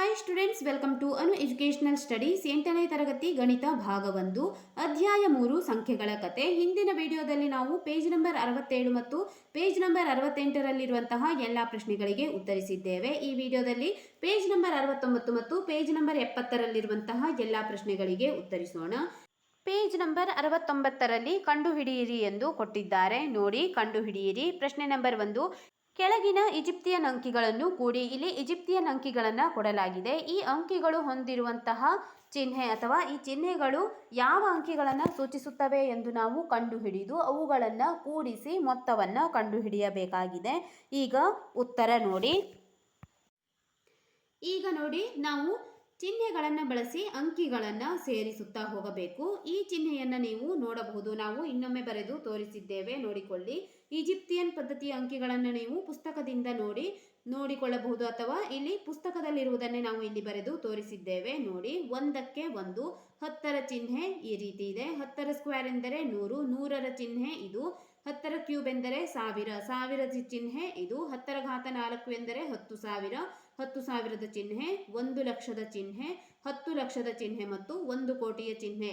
Hi students, welcome to Anu educational studies 8ನೇ ತರಗತಿ ಗಣಿತ ಭಾಗ 1 ಅಧ್ಯಾಯ 3 ಸಂಖ್ಯೆಗಳ ಕತೆ. ಹಿಂದಿನ ವಿಡಿಯೋದಲ್ಲಿ ನಾವು ಪೇಜ್ ನಂಬರ್ 67 ಮತ್ತು ಪೇಜ್ ನಂಬರ್ 68ರಲ್ಲಿರುವಂತಹ ಎಲ್ಲ ಪ್ರಶ್ನೆಗಳಿಗೆ ಉತ್ತರಿಸಿದ್ದೇವೆ. ಈ ವಿಡಿಯೋದಲ್ಲಿ ಪೇಜ್ ನಂಬರ್ 69 ಮತ್ತು ಪೇಜ್ ನಂಬರ್ 70ರಲ್ಲಿರುವಂತಹ ಎಲ್ಲ ಪ್ರಶ್ನೆಗಳಿಗೆ ಉತ್ತರಿಸೋಣ. ಪೇಜ್ ನಂಬರ್ 69ರಲ್ಲಿ ಕಂಡುಹಿಡಿಯಿರಿ ಎಂದು ಕೊಟ್ಟಿದ್ದಾರೆ. ನೋಡಿ, ಕಂಡುಹಿಡಿಯಿರಿ. ಪ್ರಶ್ನೆ ನಂಬರ್ 1, ಕೆಳಗಿನ ಈಜಿಪ್ತಿಯನ್ ಅಂಕಿಗಳನ್ನು ಕೂಡಿ. ಇಲ್ಲಿ ಈಜಿಪ್ತಿಯನ್ ಅಂಕಿಗಳನ್ನು ಕೊಡಲಾಗಿದೆ. ಈ ಅಂಕಿಗಳು ಹೊಂದಿರುವಂತಹ ಚಿಹ್ನೆ ಅಥವಾ ಈ ಚಿಹ್ನೆಗಳು ಯಾವ ಅಂಕಿಗಳನ್ನು ಸೂಚಿಸುತ್ತವೆ ಎಂದು ನಾವು ಕಂಡುಹಿಡಿದು ಅವುಗಳನ್ನು ಕೂಡಿಸಿ ಮೊತ್ತವನ್ನು ಕಂಡುಹಿಡಿಯಬೇಕಾಗಿದೆ. ಈಗ ಉತ್ತರ ನೋಡಿ. ನಾವು ಚಿಹ್ನೆಗಳನ್ನು ಬಳಸಿ ಅಂಕಿಗಳನ್ನು ಸೇರಿಸುತ್ತಾ ಹೋಗಬೇಕು. ಈ ಚಿಹ್ನೆಯನ್ನು ನೀವು ನೋಡಬಹುದು. ನಾವು ಇನ್ನೊಮ್ಮೆ ಬರೆದು ತೋರಿಸಿದ್ದೇವೆ, ನೋಡಿಕೊಳ್ಳಿ. ಈಜಿಪ್ತಿಯನ್ ಪದ್ಧತಿಯ ಅಂಕಿಗಳನ್ನು ನೀವು ಪುಸ್ತಕದಿಂದ ನೋಡಿಕೊಳ್ಳಬಹುದು ಅಥವಾ ಇಲ್ಲಿ ಪುಸ್ತಕದಲ್ಲಿರುವುದನ್ನೇ ನಾವು ಇಲ್ಲಿ ಬರೆದು ತೋರಿಸಿದ್ದೇವೆ. ನೋಡಿ, 1ಕ್ಕೆ 1, 10ರ ಚಿಹ್ನೆ ಈ ರೀತಿ ಇದೆ. 10ರ ಸ್ಕ್ವೇರ್ ಎಂದರೆ 100, 100ರ ಚಿಹ್ನೆ ಇದು. 10ರ ಕ್ಯೂಬ್ ಎಂದರೆ 1000, 1000ದ ಚಿಹ್ನೆ ಇದು. 10ರ ಘಾತ 4 ಎಂದರೆ 10,000, 10,000ದ ಚಿಹ್ನೆ. 1 ಲಕ್ಷದ ಚಿಹ್ನೆ, 10 ಲಕ್ಷದ ಚಿಹ್ನೆ ಮತ್ತು 1 ಕೋಟಿಯ ಚಿಹ್ನೆ.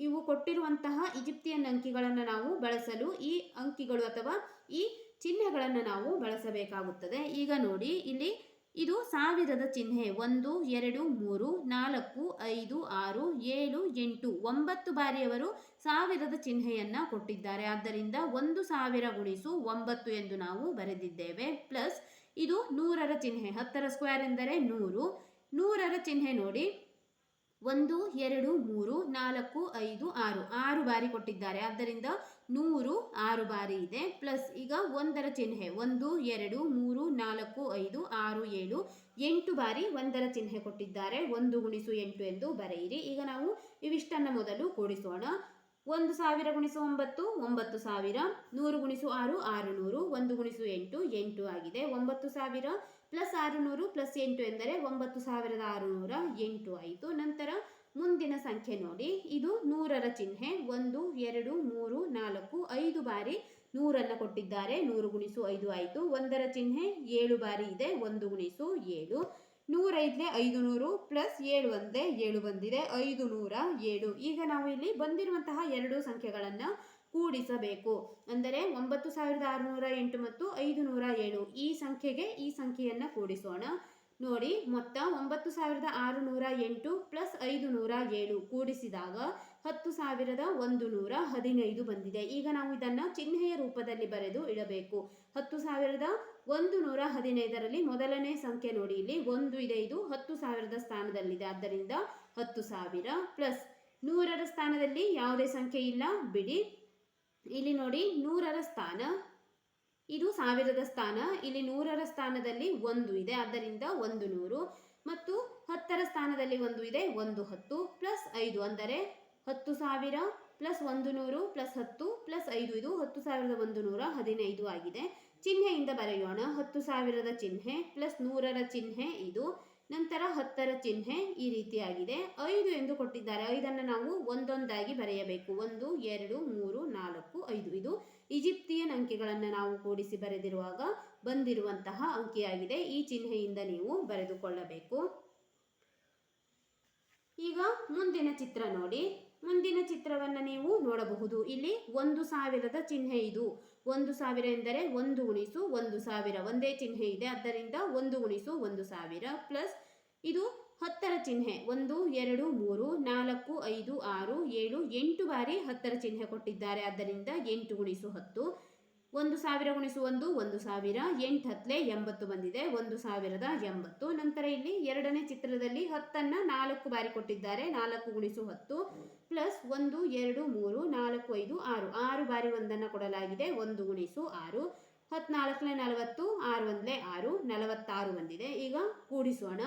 ಇವು ಕೊಟ್ಟಿರುವಂತಹ ಈಜಿಪ್ತಿಯನ್ ಅಂಕಿಗಳನ್ನು ನಾವು ಬಳಸಲು ಈ ಅಂಕಿಗಳು ಅಥವಾ ಈ ಚಿಹ್ನೆಗಳನ್ನು ನಾವು ಬಳಸಬೇಕಾಗುತ್ತದೆ. ಈಗ ನೋಡಿ, ಇಲ್ಲಿ ಇದು 1000ದ ಚಿಹ್ನೆ. 1 2 3 4 5 6 7 8 9 ಬಾರಿ ಅವರು 1000ದ ಚಿಹ್ನೆಯನ್ನು ಕೊಟ್ಟಿದ್ದಾರೆ. ಆದ್ದರಿಂದ 1000 ಗುಣಿಸು 9 ಎಂದು ನಾವು ಬರೆದಿದ್ದೇವೆ. ಪ್ಲಸ್ ಇದು 100ರ ಚಿಹ್ನೆ. 10ರ ಸ್ಕ್ವೇರ್ ಎಂದರೆ 100, 100ರ ಚಿಹ್ನೆ ನೋಡಿ, 1 2 3 4 5 6 6 ಬಾರಿ ಕೊಟ್ಟಿದ್ದಾರೆ. ಆದ್ದರಿಂದ 100 6 ಬಾರಿ ಇದೆ. ಪ್ಲಸ್ ಈಗ 1ರ ಚಿಹ್ನೆ 1 2 3 4 5 6 7 8 ಬಾರಿ 1ರ ಚಿಹ್ನೆ ಕೊಟ್ಟಿದ್ದಾರೆ. 1 ಗುಣಿಸು 8 ಎಂದು ಬರೆಯಿರಿ. ಈಗ ನಾವು ಇವಿಷ್ಟನ್ನು ಮೊದಲು ಕೂಡಿಸೋಣ. 1000 ಗುಣಿಸು 9 9000, 100 ಗುಣಿಸು 6 600, 1 ಗುಣಿಸು 8 8 ಆಗಿದೆ. 9000 ಪ್ಲಸ್ 600 ಪ್ಲಸ್ 8 ಎಂದರೆ 9608 ಆಯಿತು. ನಂತರ ಮುಂದಿನ ಸಂಖ್ಯೆ ನೋಡಿ, ಇದು 100ರ ಚಿಹ್ನೆ. 1 2 3 4 5 ಬಾರಿ 100ಅನ್ನು ಕೊಟ್ಟಿದ್ದಾರೆ. 100 ಗುಣಿಸು 5 ಆಯಿತು. 1ರ ಚಿಹ್ನೆ 7 ಬಾರಿ ಇದೆ. 1 ಗುಣಿಸು 7, 105 500 ಪ್ಲಸ್ 7 ಒಂದೇ 7 ಬಂದಿದೆ. 507. ಈಗ ನಾವು ಇಲ್ಲಿ ಬಂದಿರುವಂತಹ ಎರಡು ಸಂಖ್ಯೆಗಳನ್ನು ಕೂಡಿಸಬೇಕು. ಅಂದರೆ 9608 ಮತ್ತು 507 ಈ ಸಂಖ್ಯೆಗೆ ಈ ಸಂಖ್ಯೆಯನ್ನು ಕೂಡಿಸೋಣ. ನೋಡಿ, ಮೊತ್ತ 9608 ಪ್ಲಸ್ 507 ಕೂಡಿಸಿದಾಗ 10,115 ಬಂದಿದೆ. ಈಗ ನಾವು ಇದನ್ನು ಚಿಹ್ನೆಯ ರೂಪದಲ್ಲಿ ಬರೆದು ಇಡಬೇಕು. 10,115ರಲ್ಲಿ ಮೊದಲನೇ ಸಂಖ್ಯೆ ನೋಡಿ, ಇಲ್ಲಿ 1 ಇದೆ. ಇದು 10,000ದ ಸ್ಥಾನದಲ್ಲಿದೆ. ಆದ್ದರಿಂದ 10,000 ಪ್ಲಸ್ 100ರ ಸ್ಥಾನದಲ್ಲಿ ಯಾವುದೇ ಸಂಖ್ಯೆ ಇಲ್ಲ, ಬಿಡಿ. ಇಲ್ಲಿ ನೋಡಿ, 100ರ ಸ್ಥಾನ, ಇದು 1000ದ ಸ್ಥಾನ. ಇಲ್ಲಿ 100ರ ಸ್ಥಾನದಲ್ಲಿ 1 ಇದೆ. ಆದ್ದರಿಂದ 100 ಮತ್ತು 10ರ ಸ್ಥಾನದಲ್ಲಿ 1 ಇದೆ. 110 ಪ್ಲಸ್ 5 ಅಂದರೆ 10,000 ಪ್ಲಸ್ 100 ಪ್ಲಸ್ 10 ಪ್ಲಸ್ 5, ಇದು 10,115 ಆಗಿದೆ. ಚಿಹ್ನೆಯಿಂದ ಬರೆಯೋಣ. 10,000ದ ಚಿಹ್ನೆ ಪ್ಲಸ್ 100ರ ಚಿಹ್ನೆ ಇದು. ನಂತರ 10ರ ಚಿಹ್ನೆ ಈ ರೀತಿಯಾಗಿದೆ. 5 ಎಂದು ಕೊಟ್ಟಿದ್ದಾರೆ. 5ಅನ್ನು ನಾವು ಒಂದೊಂದಾಗಿ ಬರೆಯಬೇಕು. 1 2 3 4 5. ಇದು ಈಜಿಪ್ತಿಯನ್ ಅಂಕಿಗಳನ್ನು ನಾವು ಕೂಡಿಸಿ ಬರೆದಿರುವಾಗ ಬಂದಿರುವಂತಹ ಅಂಕಿಯಾಗಿದೆ. ಈ ಚಿಹ್ನೆಯಿಂದ ನೀವು ಬರೆದುಕೊಳ್ಳಬೇಕು. ಈಗ ಮುಂದಿನ ಚಿತ್ರ ನೋಡಿ. ಮುಂದಿನ ಚಿತ್ರವನ್ನು ನೀವು ನೋಡಬಹುದು. ಇಲ್ಲಿ 1000ದ ಚಿಹ್ನೆ ಇದು. 1000 ಎಂದರೆ 1 ಗುಣಿಸು 1000 ಒಂದೇ ಚಿಹ್ನೆ ಇದೆ. ಆದ್ದರಿಂದ 1 ಗುಣಿಸು 1000 ಪ್ಲಸ್ ಇದು 10ರ ಚಿಹ್ನೆ 1 2 3 4 5 6 7 8 ಬಾರಿ 10ರ ಚಿಹ್ನೆ ಕೊಟ್ಟಿದ್ದಾರೆ. ಆದ್ದರಿಂದ 8 ಗುಣಿಸು 10, 1000 ಗುಣಿಸು 1 1000, 8 10 80 ಬಂದಿದೆ. 1080. ನಂತರ ಇಲ್ಲಿ ಎರಡನೇ ಚಿತ್ರದಲ್ಲಿ 10ಅನ್ನು 4 ಬಾರಿ ಕೊಟ್ಟಿದ್ದಾರೆ. 4 ಗುಣಿಸು 10 ಪ್ಲಸ್ 1 2 3 4 5 6 6 ಬಾರಿ 1ಅನ್ನು ಕೊಡಲಾಗಿದೆ. 1 ಗುಣಿಸು 6, 14 40, 6 1 6, 46 ಬಂದಿದೆ. ಈಗ ಕೂಡಿಸೋಣ.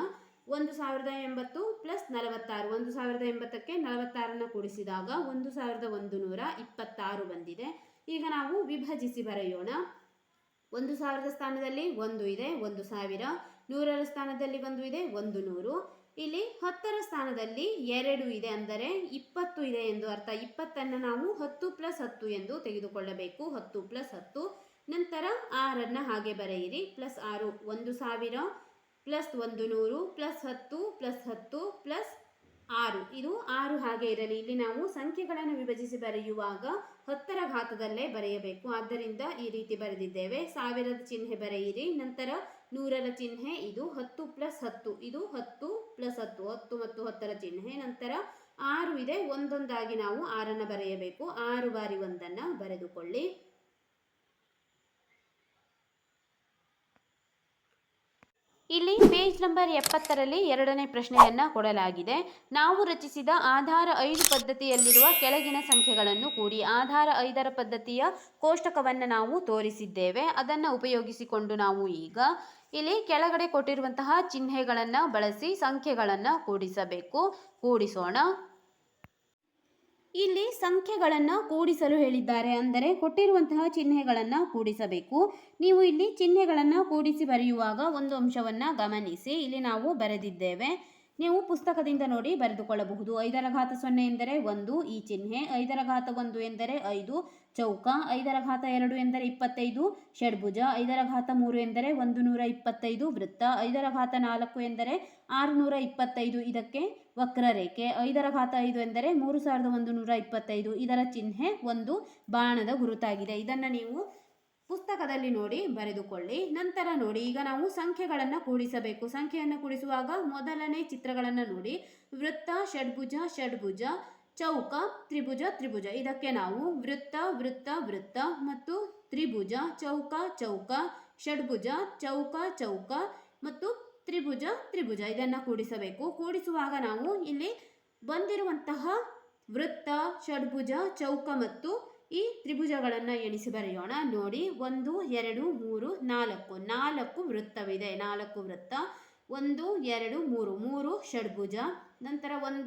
1080 ಪ್ಲಸ್ 46, 1080ಕ್ಕೆ 46ಅನ್ನು ಕೂಡಿಸಿದಾಗ 1126 ಬಂದಿದೆ. ಈಗ ನಾವು ವಿಭಜಿಸಿ ಬರೆಯೋಣ. 1000ದ ಸ್ಥಾನದಲ್ಲಿ 1 ಇದೆ. 1000. 100ರ ಸ್ಥಾನದಲ್ಲಿ 1 ಇದೆ. 100. ಇಲ್ಲಿ 10ರ ಸ್ಥಾನದಲ್ಲಿ 2 ಇದೆ, ಅಂದರೆ 20 ಇದೆ ಎಂದು ಅರ್ಥ. 20ಅನ್ನು ನಾವು 10 ಪ್ಲಸ್ 10 ಎಂದು ತೆಗೆದುಕೊಳ್ಳಬೇಕು. 10 ಪ್ಲಸ್ 10. ನಂತರ 6ಅನ್ನು ಹಾಗೆ ಬರೆಯಿರಿ. Plus 6, 1000 plus 100 plus 10 plus 10 plus 6 ಇದು 6 ಹಾಗೆ ಇರಲಿ. ಇಲ್ಲಿ ನಾವು ಸಂಖ್ಯೆಗಳನ್ನು ವಿಭಜಿಸಿ ಬರೆಯುವಾಗ 10ರ ಘಾತದಲ್ಲೇ ಬರೆಯಬೇಕು. ಆದ್ದರಿಂದ ಈ ರೀತಿ ಬರೆದಿದ್ದೇವೆ. ಸಾವಿರದ ಚಿಹ್ನೆ ಬರೆಯಿರಿ. ನಂತರ 100ರ ಚಿಹ್ನೆ ಇದು 10 ಪ್ಲಸ್ 10 ಇದು 10 ಪ್ಲಸ್ 10 10 ಮತ್ತು 10ರ ಚಿಹ್ನೆ. ನಂತರ 6 ಇದೆ, ಒಂದೊಂದಾಗಿ ನಾವು 6ಅನ್ನು ಬರೆಯಬೇಕು. 6 ಬಾರಿ 1ಅನ್ನು ಬರೆದುಕೊಳ್ಳಿ. ಇಲ್ಲಿ ಪೇಜ್ ನಂಬರ್ 70ರಲ್ಲಿ 2ನೇ ಪ್ರಶ್ನೆಯನ್ನು ಕೊಡಲಾಗಿದೆ. ನಾವು ರಚಿಸಿದ ಆಧಾರ 5 ಪದ್ಧತಿಯಲ್ಲಿರುವ ಕೆಳಗಿನ ಸಂಖ್ಯೆಗಳನ್ನು ಕೂಡಿ. ಆಧಾರ 5ರ ಪದ್ಧತಿಯ ಕೋಷ್ಟಕವನ್ನು ನಾವು ತೋರಿಸಿದ್ದೇವೆ. ಅದನ್ನು ಉಪಯೋಗಿಸಿಕೊಂಡು ನಾವು ಈಗ ಇಲ್ಲಿ ಕೆಳಗಡೆ ಕೊಟ್ಟಿರುವಂತಹ ಚಿಹ್ನೆಗಳನ್ನು ಬಳಸಿ ಸಂಖ್ಯೆಗಳನ್ನು ಕೂಡಿಸಬೇಕು. ಕೂಡಿಸೋಣ. ಇಲ್ಲಿ ಸಂಖ್ಯೆಗಳನ್ನು ಕೂಡಿಸಲು ಹೇಳಿದ್ದಾರೆ, ಅಂದರೆ ಕೊಟ್ಟಿರುವಂತಹ ಚಿಹ್ನೆಗಳನ್ನು ಕೂಡಿಸಬೇಕು. ನೀವು ಇಲ್ಲಿ ಚಿಹ್ನೆಗಳನ್ನು ಕೂಡಿಸಿ ಬರೆಯುವಾಗ ಒಂದು ಅಂಶವನ್ನು ಗಮನಿಸಿ. ಇಲ್ಲಿ ನಾವು ಬರೆದಿದ್ದೇವೆ, ನೀವು ಪುಸ್ತಕದಿಂದ ನೋಡಿ ಬರೆದುಕೊಳ್ಳಬಹುದು. 5ರ ಘಾತ 0 ಎಂದರೆ 1 ಈ ಚಿಹ್ನೆ, 5ರ ಘಾತ 1 ಎಂದರೆ 5 ಚೌಕ, 5ರ ಘಾತ 2 ಎಂದರೆ 25 ಷಡ್ಭುಜ, 5ರ ಘಾತ 3 ಎಂದರೆ 125 ವೃತ್ತ, 5ರ ಘಾತ 4 ಎಂದರೆ 625 ಇದಕ್ಕೆ ವಕ್ರರೇಖೆ, 5ರ ಘಾತ 5 ಎಂದರೆ 3125 ಇದರ ಚಿಹ್ನೆ ಒಂದು ಬಾಣದ ಗುರುತಾಗಿದೆ. ಇದನ್ನು ನೀವು ಪುಸ್ತಕದಲ್ಲಿ ನೋಡಿ ಬರೆದುಕೊಳ್ಳಿ. ನಂತರ ನೋಡಿ, ಈಗ ನಾವು ಸಂಖ್ಯೆಗಳನ್ನು ಕೂಡಿಸಬೇಕು. ಸಂಖ್ಯೆಯನ್ನು ಕೂಡಿಸುವಾಗ ಮೊದಲನೇ ಚಿತ್ರಗಳನ್ನು ನೋಡಿ. ವೃತ್ತ, ಷಡ್ಭುಜ, ಷಡ್ಭುಜ, ಚೌಕ, ತ್ರಿಭುಜ, ತ್ರಿಭುಜ. ಇದಕ್ಕೆ ನಾವು ವೃತ್ತ, ವೃತ್ತ, ವೃತ್ತ ಮತ್ತು ತ್ರಿಭುಜ, ಚೌಕ, ಚೌಕ, ಷಡ್ಭುಜ, ಚೌಕ, ಚೌಕ ಮತ್ತು ತ್ರಿಭುಜ, ತ್ರಿಭುಜ ಇದನ್ನು ಕೂಡಿಸಬೇಕು. ಕೂಡಿಸುವಾಗ ನಾವು ಇಲ್ಲಿ ಬಂದಿರುವಂತಹ ವೃತ್ತ, ಷಡ್ಭುಜ, ಚೌಕ ಮತ್ತು ಈ ತ್ರಿಭುಜಗಳನ್ನು ಎಣಿಸಿ ಬರೆಯೋಣ. ನೋಡಿ, 1 2 3 4 4 ವೃತ್ತವಿದೆ. 4 ವೃತ್ತ, 1 2 3 3 ಷಡ್ಭುಜ, ನಂತರ 1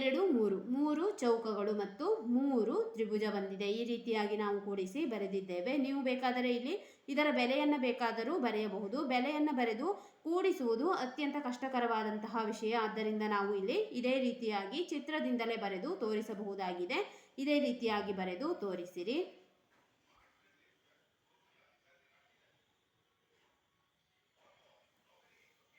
2 3 3 ಚೌಕಗಳು ಮತ್ತು 3 ತ್ರಿಭುಜ ಬಂದಿದೆ. ಈ ರೀತಿಯಾಗಿ ನಾವು ಕೂಡಿಸಿ ಬರೆದಿದ್ದೇವೆ. ನೀವು ಬೇಕಾದರೆ ಇಲ್ಲಿ ಇದರ ಬೆಲೆಯನ್ನು ಬೇಕಾದರೂ ಬರೆಯಬಹುದು. ಬೆಲೆಯನ್ನು ಬರೆದು ಕೂಡಿಸುವುದು ಅತ್ಯಂತ ಕಷ್ಟಕರವಾದಂತಹ ವಿಷಯ. ಆದ್ದರಿಂದ ನಾವು ಇಲ್ಲಿ ಇದೇ ರೀತಿಯಾಗಿ ಚಿತ್ರದಿಂದಲೇ ಬರೆದು ತೋರಿಸಬಹುದಾಗಿದೆ. ಇದೇ ರೀತಿಯಾಗಿ ಬರೆದು ತೋರಿಸಿರಿ.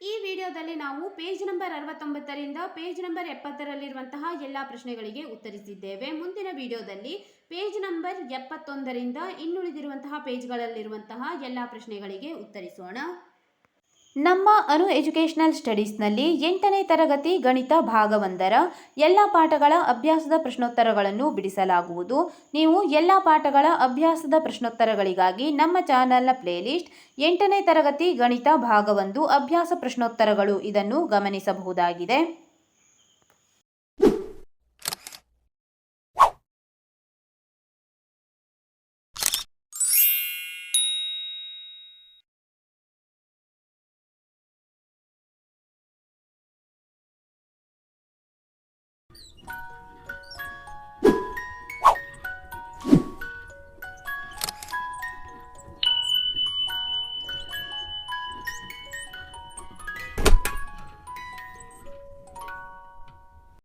ಈ ವಿಡಿಯೋದಲ್ಲಿ ನಾವು ಪೇಜ್ ನಂಬರ್ 69ರಿಂದ ಪೇಜ್ ನಂಬರ್ 70ರಲ್ಲಿರುವಂತಹ ಎಲ್ಲ ಪ್ರಶ್ನೆಗಳಿಗೆ ಉತ್ತರಿಸಿದ್ದೇವೆ. ಮುಂದಿನ ವಿಡಿಯೋದಲ್ಲಿ ಪೇಜ್ ನಂಬರ್ 71ರಿಂದ ಇನ್ನುಳಿದಿರುವಂತಹ ಪೇಜ್ಗಳಲ್ಲಿರುವಂತಹ ಎಲ್ಲ ಪ್ರಶ್ನೆಗಳಿಗೆ ಉತ್ತರಿಸೋಣ. ನಮ್ಮ ಅನು ಎಜುಕೇಷನಲ್ ಸ್ಟಡೀಸ್ನಲ್ಲಿ 8ನೇ ತರಗತಿ ಗಣಿತ ಭಾಗ 1ರ ಎಲ್ಲ ಪಾಠಗಳ ಅಭ್ಯಾಸದ ಪ್ರಶ್ನೋತ್ತರಗಳನ್ನು ಬಿಡಿಸಲಾಗುವುದು. ನೀವು ಎಲ್ಲ ಪಾಠಗಳ ಅಭ್ಯಾಸದ ಪ್ರಶ್ನೋತ್ತರಗಳಿಗಾಗಿ ನಮ್ಮ ಚಾನಲ್ನ ಪ್ಲೇಲಿಸ್ಟ್ 8ನೇ ತರಗತಿ ಗಣಿತ ಭಾಗ 1 ಅಭ್ಯಾಸ ಪ್ರಶ್ನೋತ್ತರಗಳು ಇದನ್ನು ಗಮನಿಸಬಹುದಾಗಿದೆ.